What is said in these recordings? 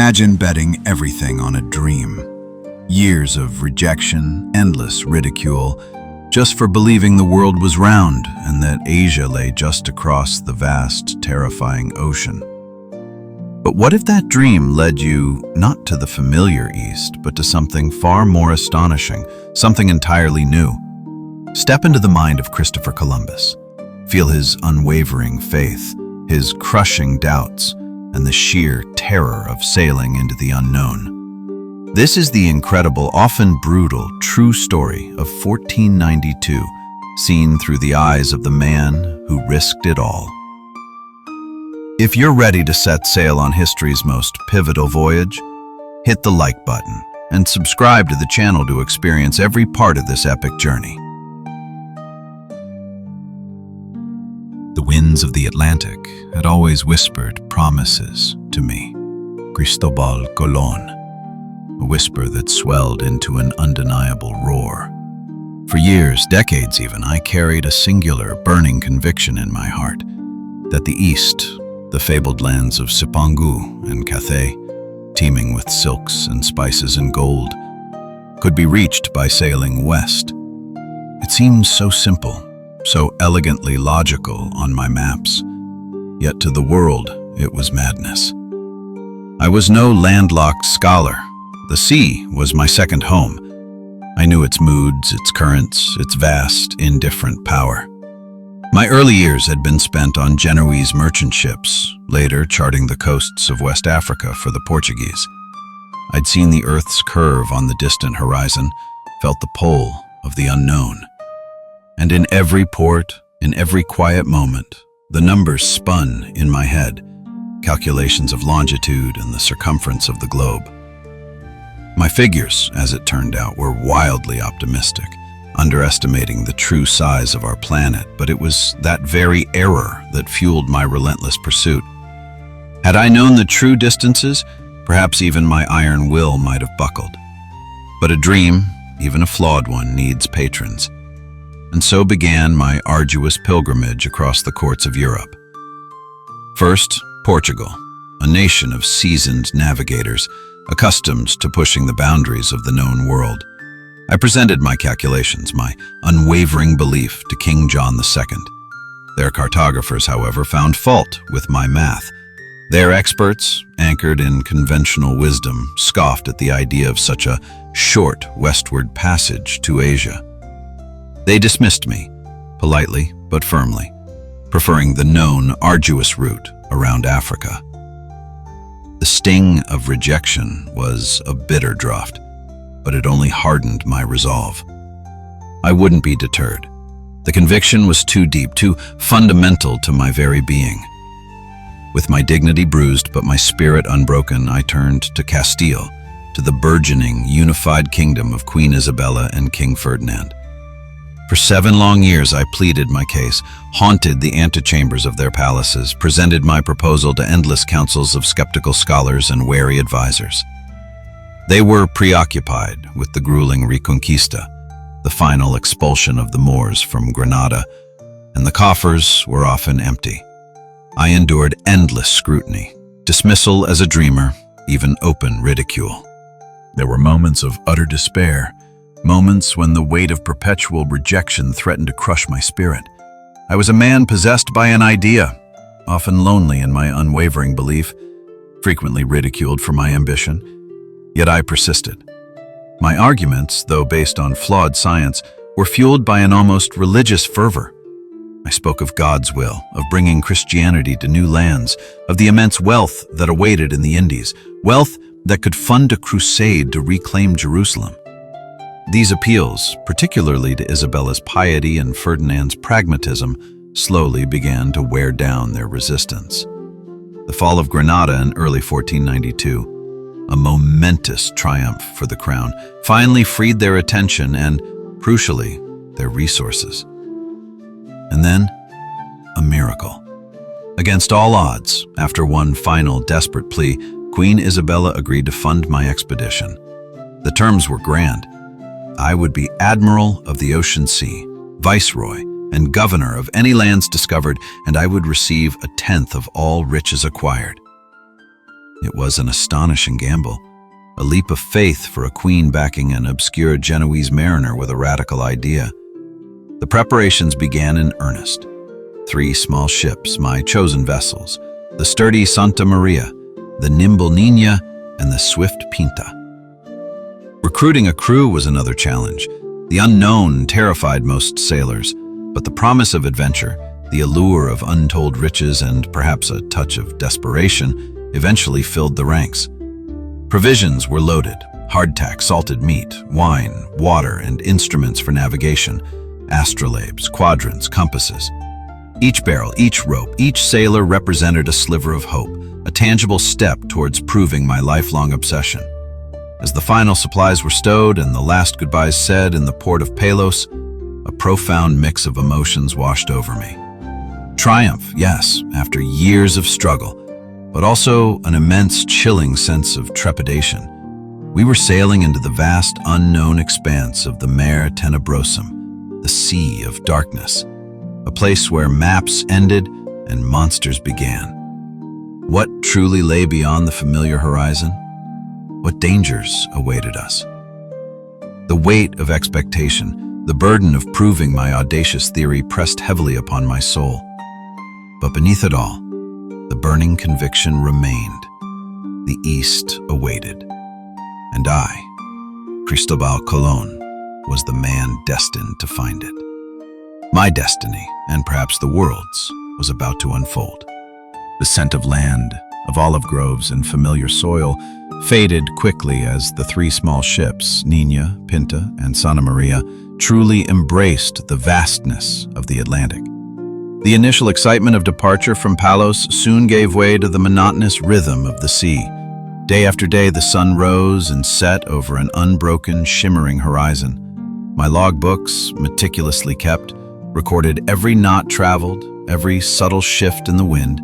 Imagine betting everything on a dream. Years of rejection, endless ridicule, just for believing the world was round and that Asia lay just across the vast, terrifying ocean. But what if that dream led you not to the familiar East, but to something far more astonishing, something entirely new? Step into the mind of Christopher Columbus. Feel his unwavering faith, his crushing doubts, and the sheer terror of sailing into the unknown. This is the incredible, often brutal, true story of 1492, seen through the eyes of the man who risked it all. If you're ready to set sail on history's most pivotal voyage, hit the like button and subscribe to the channel to experience every part of this epic journey. The winds of the Atlantic had always whispered promises to me. Cristobal Colon, a whisper that swelled into an undeniable roar. For years, decades even, I carried a singular, burning conviction in my heart that the East, the fabled lands of Cipangu and Cathay, teeming with silks and spices and gold, could be reached by sailing west. It seemed so simple, so elegantly logical on my maps, yet to the world it was madness. I was no landlocked scholar. The sea was my second home. I knew its moods, its currents, its vast, indifferent power. My early years had been spent on Genoese merchant ships, later charting the coasts of West Africa for the Portuguese. I'd seen the Earth's curve on the distant horizon, felt the pull of the unknown. And in every port, in every quiet moment, the numbers spun in my head, calculations of longitude and the circumference of the globe. My figures, as it turned out, were wildly optimistic, underestimating the true size of our planet, but it was that very error that fueled my relentless pursuit. Had I known the true distances, perhaps even my iron will might have buckled. But a dream, even a flawed one, needs patrons. And so began my arduous pilgrimage across the courts of Europe. First, Portugal, a nation of seasoned navigators, accustomed to pushing the boundaries of the known world. I presented my calculations, my unwavering belief, to King John II. Their cartographers, however, found fault with my math. Their experts, anchored in conventional wisdom, scoffed at the idea of such a short westward passage to Asia. They dismissed me, politely but firmly, preferring the known, arduous route around Africa. The sting of rejection was a bitter draught, but it only hardened my resolve. I wouldn't be deterred. The conviction was too deep, too fundamental to my very being. With my dignity bruised but my spirit unbroken, I turned to Castile, to the burgeoning, unified kingdom of Queen Isabella and King Ferdinand. For 7 long years I pleaded my case, haunted the antechambers of their palaces, presented my proposal to endless councils of skeptical scholars and wary advisors. They were preoccupied with the grueling Reconquista, the final expulsion of the Moors from Granada, and the coffers were often empty. I endured endless scrutiny, dismissal as a dreamer, even open ridicule. There were moments of utter despair, moments when the weight of perpetual rejection threatened to crush my spirit. I was a man possessed by an idea, often lonely in my unwavering belief, frequently ridiculed for my ambition. Yet I persisted. My arguments, though based on flawed science, were fueled by an almost religious fervor. I spoke of God's will, of bringing Christianity to new lands, of the immense wealth that awaited in the Indies, wealth that could fund a crusade to reclaim Jerusalem. These appeals, particularly to Isabella's piety and Ferdinand's pragmatism, slowly began to wear down their resistance. The fall of Granada in early 1492, a momentous triumph for the crown, finally freed their attention and, crucially, their resources. And then, a miracle. Against all odds, after one final desperate plea, Queen Isabella agreed to fund my expedition. The terms were grand. I would be Admiral of the Ocean Sea, Viceroy, and Governor of any lands discovered, and I would receive 1/10 of all riches acquired. It was an astonishing gamble, a leap of faith for a queen backing an obscure Genoese mariner with a radical idea. The preparations began in earnest. 3 small ships, my chosen vessels, the sturdy Santa Maria, the nimble Nina, and the swift Pinta. Recruiting a crew was another challenge. The unknown terrified most sailors, but the promise of adventure, the allure of untold riches, and perhaps a touch of desperation eventually filled the ranks. Provisions were loaded: hardtack, salted meat, wine, water, and instruments for navigation, astrolabes, quadrants, compasses. Each barrel, each rope, each sailor represented a sliver of hope, a tangible step towards proving my lifelong obsession. As the final supplies were stowed and the last goodbyes said in the port of Palos, a profound mix of emotions washed over me. Triumph, yes, after years of struggle, but also an immense, chilling sense of trepidation. We were sailing into the vast, unknown expanse of the Mare Tenebrosum, the Sea of Darkness, a place where maps ended and monsters began. What truly lay beyond the familiar horizon? What dangers awaited us? The weight of expectation, the burden of proving my audacious theory pressed heavily upon my soul. But beneath it all, the burning conviction remained. The East awaited. And I, Cristobal Colon, was the man destined to find it. My destiny, and perhaps the world's, was about to unfold. The scent of land, of olive groves and familiar soil, faded quickly as the 3 small ships, Nina, Pinta, and Santa Maria, truly embraced the vastness of the Atlantic. The initial excitement of departure from Palos soon gave way to the monotonous rhythm of the sea. Day after day, the sun rose and set over an unbroken, shimmering horizon. My logbooks, meticulously kept, recorded every knot traveled, every subtle shift in the wind.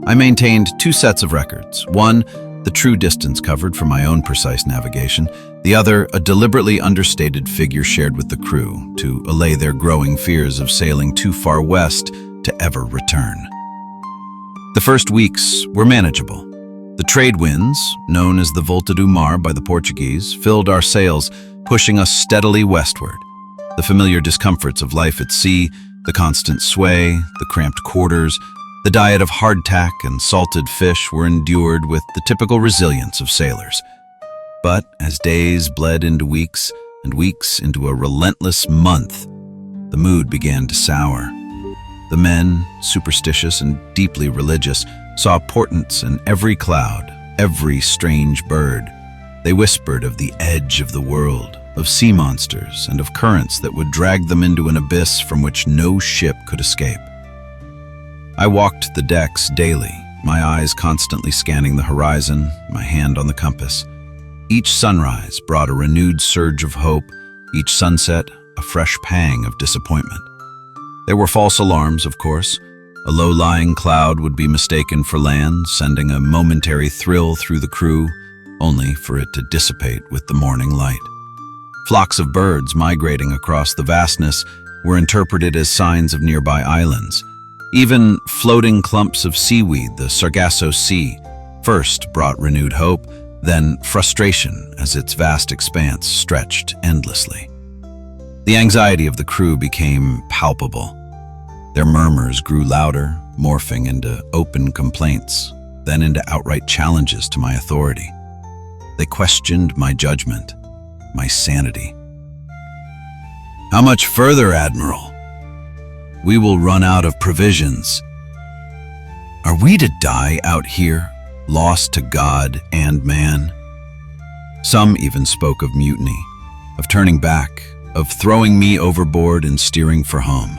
I maintained 2 sets of records. One, the true distance covered for my own precise navigation. The other, a deliberately understated figure shared with the crew to allay their growing fears of sailing too far west to ever return. The first weeks were manageable. The trade winds, known as the Volta do Mar by the Portuguese, filled our sails, pushing us steadily westward. The familiar discomforts of life at sea, the constant sway, the cramped quarters, the diet of hardtack and salted fish were endured with the typical resilience of sailors. But as days bled into weeks, and weeks into a relentless month, the mood began to sour. The men, superstitious and deeply religious, saw portents in every cloud, every strange bird. They whispered of the edge of the world, of sea monsters, and of currents that would drag them into an abyss from which no ship could escape. I walked the decks daily, my eyes constantly scanning the horizon, my hand on the compass. Each sunrise brought a renewed surge of hope, each sunset a fresh pang of disappointment. There were false alarms, of course. A low-lying cloud would be mistaken for land, sending a momentary thrill through the crew, only for it to dissipate with the morning light. Flocks of birds migrating across the vastness were interpreted as signs of nearby islands. Even floating clumps of seaweed, the Sargasso Sea, first brought renewed hope, then frustration as its vast expanse stretched endlessly. The anxiety of the crew became palpable. Their murmurs grew louder, morphing into open complaints, then into outright challenges to my authority. They questioned my judgment, my sanity. "How much further, Admiral? We will run out of provisions. Are we to die out here, lost to God and man?" Some even spoke of mutiny, of turning back, of throwing me overboard and steering for home.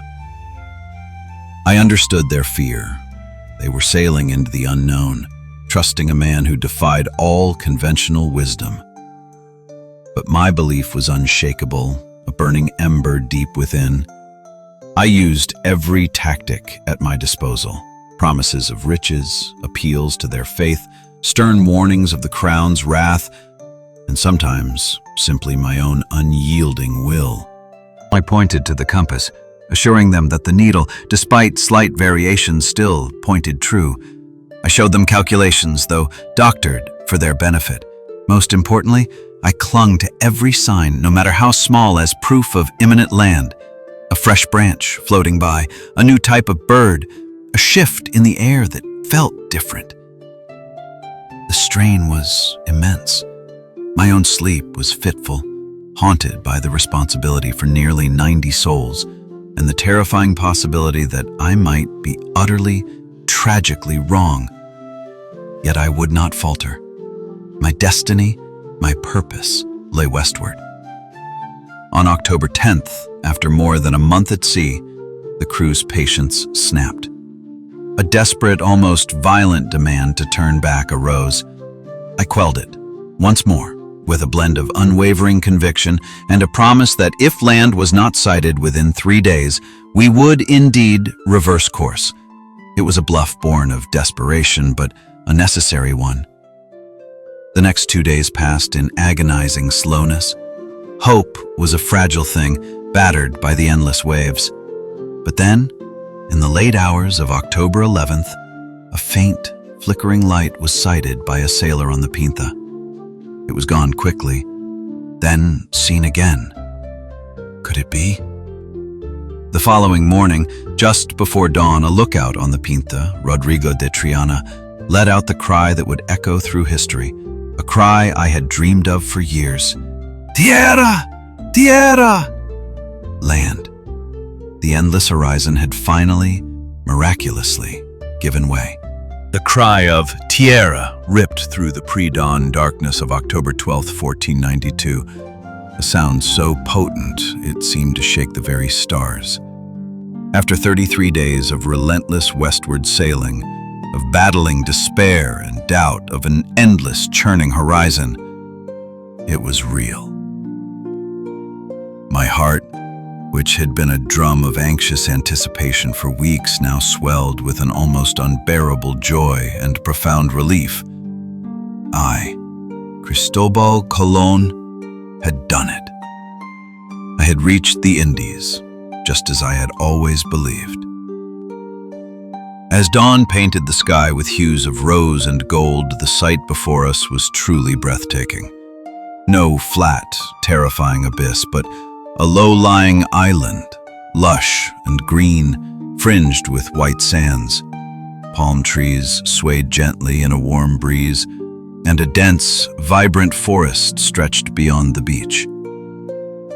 I understood their fear. They were sailing into the unknown, trusting a man who defied all conventional wisdom. But my belief was unshakable, a burning ember deep within. I used every tactic at my disposal: promises of riches, appeals to their faith, stern warnings of the crown's wrath, and sometimes simply my own unyielding will. I pointed to the compass, assuring them that the needle, despite slight variations, still pointed true. I showed them calculations, though doctored for their benefit. Most importantly, I clung to every sign, no matter how small, as proof of imminent land. A fresh branch floating by, a new type of bird, a shift in the air that felt different. The strain was immense. My own sleep was fitful, haunted by the responsibility for nearly 90 souls and the terrifying possibility that I might be utterly, tragically wrong. Yet I would not falter. My destiny, my purpose, lay westward. On October 10th, after more than a month at sea, the crew's patience snapped. A desperate, almost violent demand to turn back arose. I quelled it, once more, with a blend of unwavering conviction and a promise that if land was not sighted within 3 days, we would indeed reverse course. It was a bluff born of desperation, but a necessary one. The next 2 days passed in agonizing slowness. Hope was a fragile thing, battered by the endless waves. But then, in the late hours of October 11th, a faint, flickering light was sighted by a sailor on the Pinta. It was gone quickly, then seen again. Could it be? The following morning, just before dawn, a lookout on the Pinta, Rodrigo de Triana, let out the cry that would echo through history, a cry I had dreamed of for years. Tierra! Tierra! Land. The endless horizon had finally, miraculously, given way. The cry of Tierra ripped through the pre-dawn darkness of October 12, 1492, a sound so potent it seemed to shake the very stars. After 33 days of relentless westward sailing, of battling despair and doubt, of an endless churning horizon, it was real. My heart, which had been a drum of anxious anticipation for weeks, now swelled with an almost unbearable joy and profound relief. I, Cristobal Colon, had done it. I had reached the Indies, just as I had always believed. As dawn painted the sky with hues of rose and gold, the sight before us was truly breathtaking. No flat, terrifying abyss, but a low-lying island, lush and green, fringed with white sands. Palm trees swayed gently in a warm breeze, and a dense, vibrant forest stretched beyond the beach.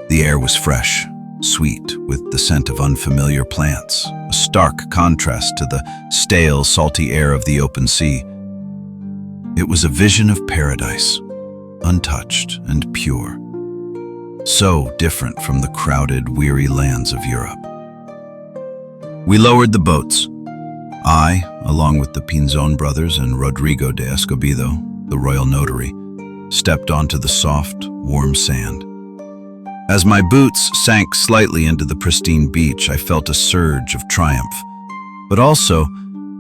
The air was fresh, sweet, with the scent of unfamiliar plants, a stark contrast to the stale, salty air of the open sea. It was a vision of paradise, untouched and pure. So different from the crowded, weary lands of Europe. We lowered the boats. I, along with the Pinzon brothers and Rodrigo de Escobedo, the royal notary, stepped onto the soft, warm sand. As my boots sank slightly into the pristine beach, I felt a surge of triumph, but also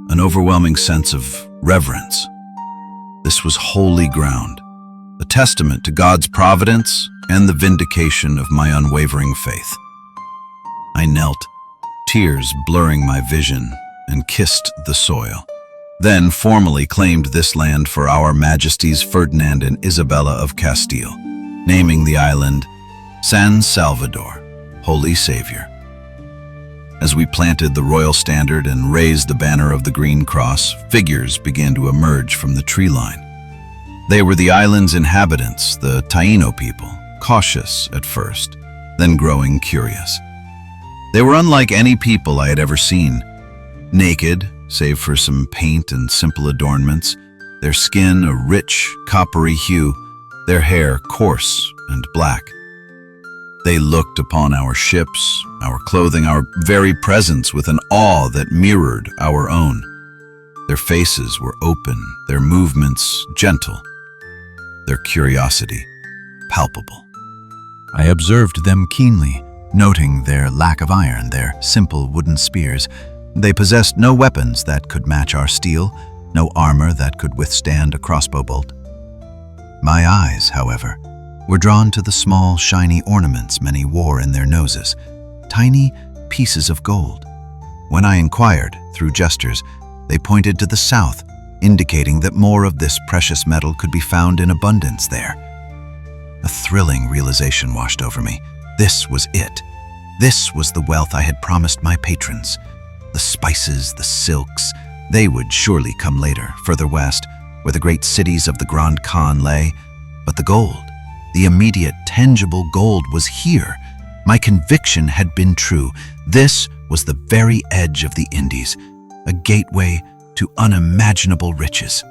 an overwhelming sense of reverence. This was holy ground, a testament to God's providence and the vindication of my unwavering faith. I knelt, tears blurring my vision, and kissed the soil. Then formally claimed this land for our Majesties Ferdinand and Isabella of Castile, naming the island San Salvador, Holy Savior. As we planted the royal standard and raised the banner of the Green Cross, figures began to emerge from the tree line. They were the island's inhabitants, the Taino people, cautious at first, then growing curious. They were unlike any people I had ever seen. Naked, save for some paint and simple adornments, their skin a rich, coppery hue, their hair coarse and black. They looked upon our ships, our clothing, our very presence with an awe that mirrored our own. Their faces were open, their movements gentle, their curiosity palpable. I observed them keenly, noting their lack of iron, their simple wooden spears. They possessed no weapons that could match our steel, no armor that could withstand a crossbow bolt. My eyes, however, were drawn to the small, shiny ornaments many wore in their noses, tiny pieces of gold. When I inquired, through gestures, they pointed to the south, indicating that more of this precious metal could be found in abundance there. A thrilling realization washed over me. This was it. This was the wealth I had promised my patrons. The spices, the silks, they would surely come later, further west, where the great cities of the Grand Khan lay. But the gold, the immediate, tangible gold, was here. My conviction had been true. This was the very edge of the Indies, a gateway to unimaginable riches.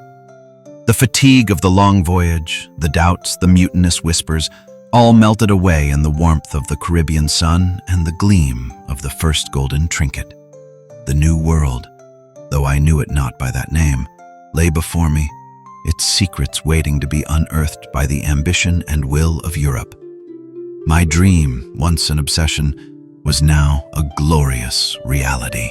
The fatigue of the long voyage, the doubts, the mutinous whispers, all melted away in the warmth of the Caribbean sun and the gleam of the first golden trinket. The new world, though I knew it not by that name, lay before me, its secrets waiting to be unearthed by the ambition and will of Europe. My dream, once an obsession, was now a glorious reality.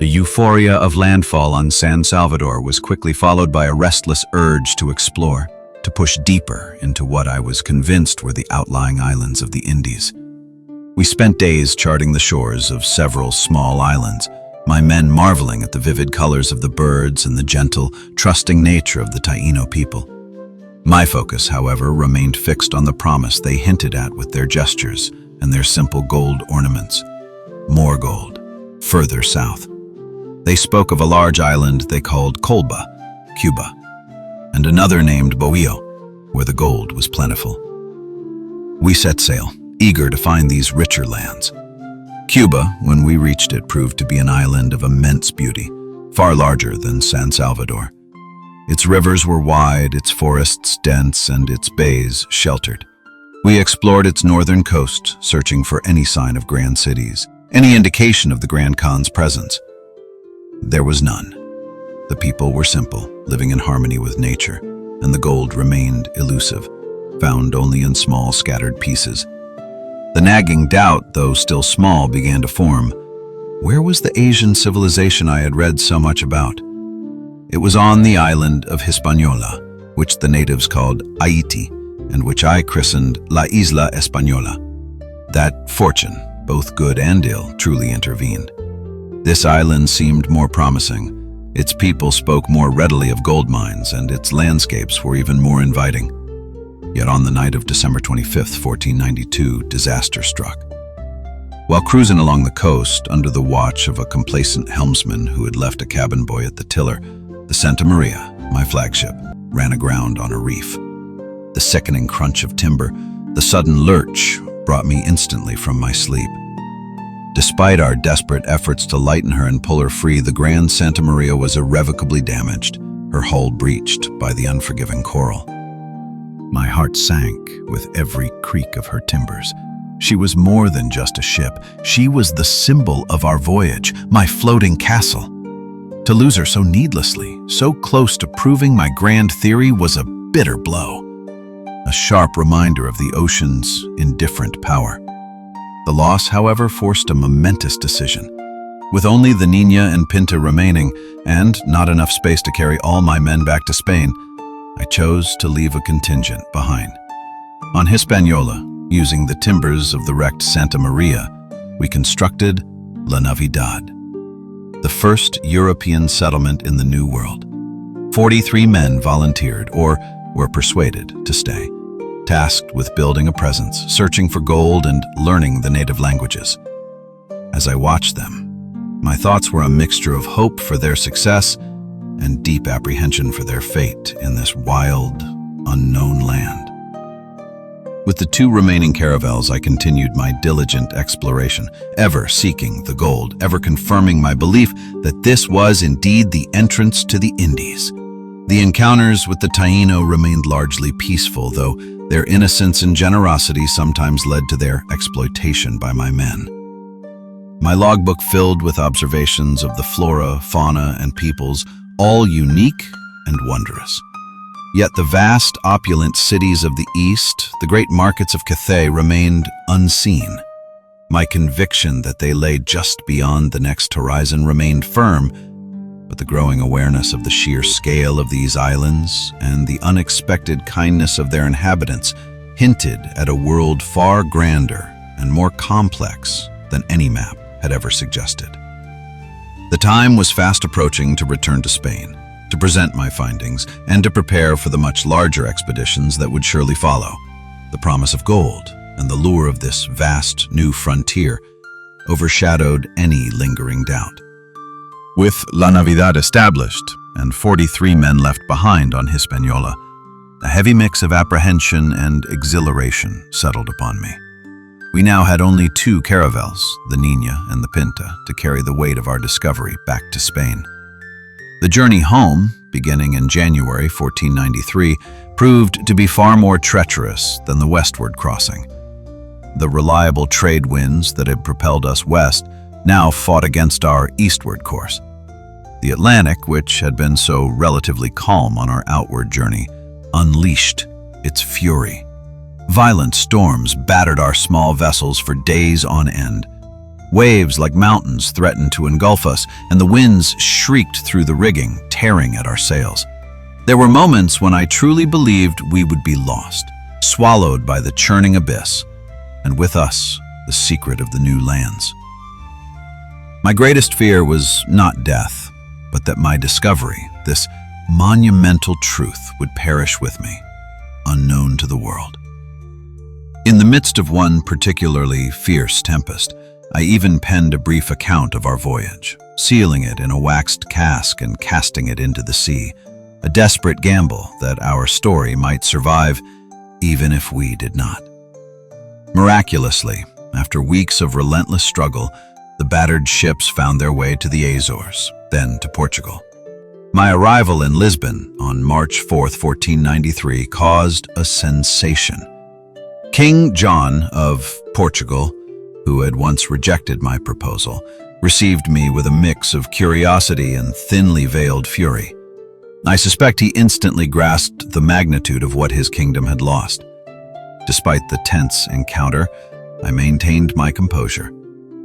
The euphoria of landfall on San Salvador was quickly followed by a restless urge to explore, to push deeper into what I was convinced were the outlying islands of the Indies. We spent days charting the shores of several small islands, my men marveling at the vivid colors of the birds and the gentle, trusting nature of the Taino people. My focus, however, remained fixed on the promise they hinted at with their gestures and their simple gold ornaments. More gold, further south. They spoke of a large island they called Colba, Cuba, and another named Bohio, where the gold was plentiful. We set sail, eager to find these richer lands. Cuba, when we reached it, proved to be an island of immense beauty, far larger than San Salvador. Its rivers were wide, its forests dense, and its bays sheltered. We explored its northern coast, searching for any sign of grand cities, any indication of the Grand Khan's presence. There was none. The people were simple, living in harmony with nature, and the gold remained elusive, found only in small scattered pieces. The nagging doubt, though still small, began to form. Where was the Asian civilization I had read so much about? It was on the island of Hispaniola, which the natives called Haiti, and which I christened La Isla Española. That fortune, both good and ill, truly intervened. This island seemed more promising. Its people spoke more readily of gold mines, and its landscapes were even more inviting. Yet on the night of December 25th, 1492, disaster struck. While cruising along the coast under the watch of a complacent helmsman who had left a cabin boy at the tiller, the Santa Maria, my flagship, ran aground on a reef. The sickening crunch of timber, the sudden lurch, brought me instantly from my sleep. Despite our desperate efforts to lighten her and pull her free, the Grand Santa Maria was irrevocably damaged, her hull breached by the unforgiving coral. My heart sank with every creak of her timbers. She was more than just a ship. She was the symbol of our voyage, my floating castle. To lose her so needlessly, so close to proving my grand theory, was a bitter blow. A sharp reminder of the ocean's indifferent power. The loss, however, forced a momentous decision. With only the Niña and Pinta remaining, and not enough space to carry all my men back to Spain, I chose to leave a contingent behind. On Hispaniola, using the timbers of the wrecked Santa Maria, we constructed La Navidad, the first European settlement in the New World. 43 men volunteered or were persuaded to stay, tasked with building a presence, searching for gold, and learning the native languages. As I watched them, my thoughts were a mixture of hope for their success and deep apprehension for their fate in this wild, unknown land. With the 2 remaining caravels, I continued my diligent exploration, ever seeking the gold, ever confirming my belief that this was indeed the entrance to the Indies. The encounters with the Taino remained largely peaceful, though their innocence and generosity sometimes led to their exploitation by my men. My logbook filled with observations of the flora, fauna, and peoples, all unique and wondrous. Yet the vast, opulent cities of the East, the great markets of Cathay, remained unseen. My conviction that they lay just beyond the next horizon remained firm, but the growing awareness of the sheer scale of these islands and the unexpected kindness of their inhabitants hinted at a world far grander and more complex than any map had ever suggested. The time was fast approaching to return to Spain, to present my findings, and to prepare for the much larger expeditions that would surely follow. The promise of gold and the lure of this vast new frontier overshadowed any lingering doubt. With La Navidad established and 43 men left behind on Hispaniola, a heavy mix of apprehension and exhilaration settled upon me. We now had only 2 caravels, the Niña and the Pinta, to carry the weight of our discovery back to Spain. The journey home, beginning in January 1493, proved to be far more treacherous than the westward crossing. The reliable trade winds that had propelled us west now fought against our eastward course. The Atlantic, which had been so relatively calm on our outward journey, unleashed its fury. Violent storms battered our small vessels for days on end. Waves like mountains threatened to engulf us, and the winds shrieked through the rigging, tearing at our sails. There were moments when I truly believed we would be lost, swallowed by the churning abyss, and with us, the secret of the new lands. My greatest fear was not death, but that my discovery, this monumental truth, would perish with me, unknown to the world. In the midst of one particularly fierce tempest, I even penned a brief account of our voyage, sealing it in a waxed cask and casting it into the sea, a desperate gamble that our story might survive even if we did not. Miraculously, after weeks of relentless struggle, the battered ships found their way to the Azores, then to Portugal. My arrival in Lisbon on March 4, 1493, caused a sensation. King John of Portugal, who had once rejected my proposal, received me with a mix of curiosity and thinly veiled fury. I suspect he instantly grasped the magnitude of what his kingdom had lost. Despite the tense encounter, I maintained my composure,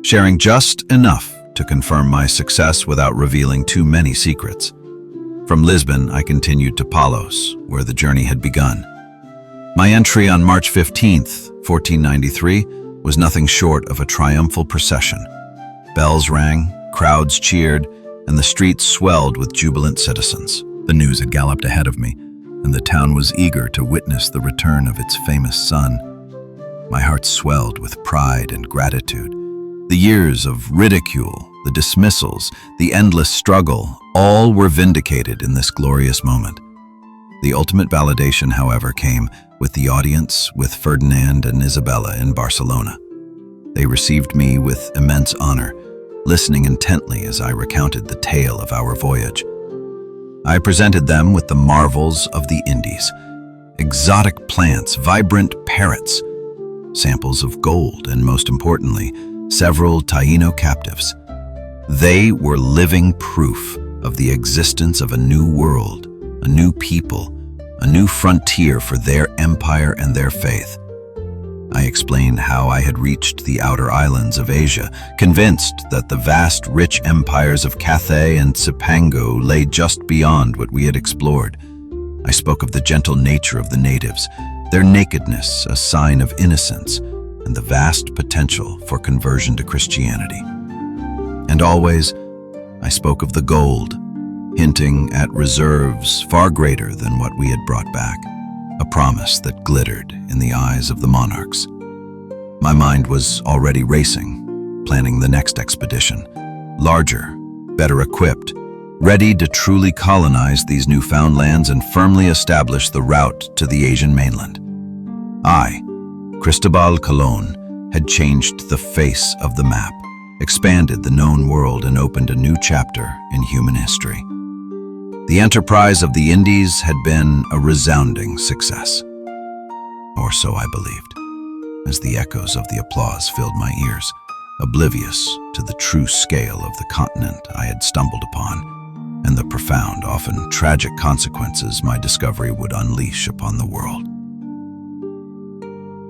sharing just enough to confirm my success without revealing too many secrets. From Lisbon, I continued to Palos, where the journey had begun. My entry on March 15th, 1493, was nothing short of a triumphal procession. Bells rang, crowds cheered, and the streets swelled with jubilant citizens. The news had galloped ahead of me, and the town was eager to witness the return of its famous son. My heart swelled with pride and gratitude. The years of ridicule, the dismissals, the endless struggle, all were vindicated in this glorious moment. The ultimate validation, however, came with the audience with Ferdinand and Isabella in Barcelona. They received me with immense honor, listening intently as I recounted the tale of our voyage. I presented them with the marvels of the Indies, exotic plants, vibrant parrots, samples of gold, and most importantly, several Taino captives. They were living proof of the existence of a new world, a new people, a new frontier for their empire and their faith. I explained how I had reached the outer islands of Asia, convinced that the vast, rich empires of Cathay and Cipango lay just beyond what we had explored. I spoke of the gentle nature of the natives, their nakedness a sign of innocence, and the vast potential for conversion to Christianity. And always, I spoke of the gold, hinting at reserves far greater than what we had brought back, a promise that glittered in the eyes of the monarchs. My mind was already racing, planning the next expedition, larger, better equipped, ready to truly colonize these newfound lands and firmly establish the route to the Asian mainland. I, Cristobal Colon, had changed the face of the map, expanded the known world, and opened a new chapter in human history. The enterprise of the Indies had been a resounding success. Or so I believed, as the echoes of the applause filled my ears, oblivious to the true scale of the continent I had stumbled upon and the profound, often tragic consequences my discovery would unleash upon the world.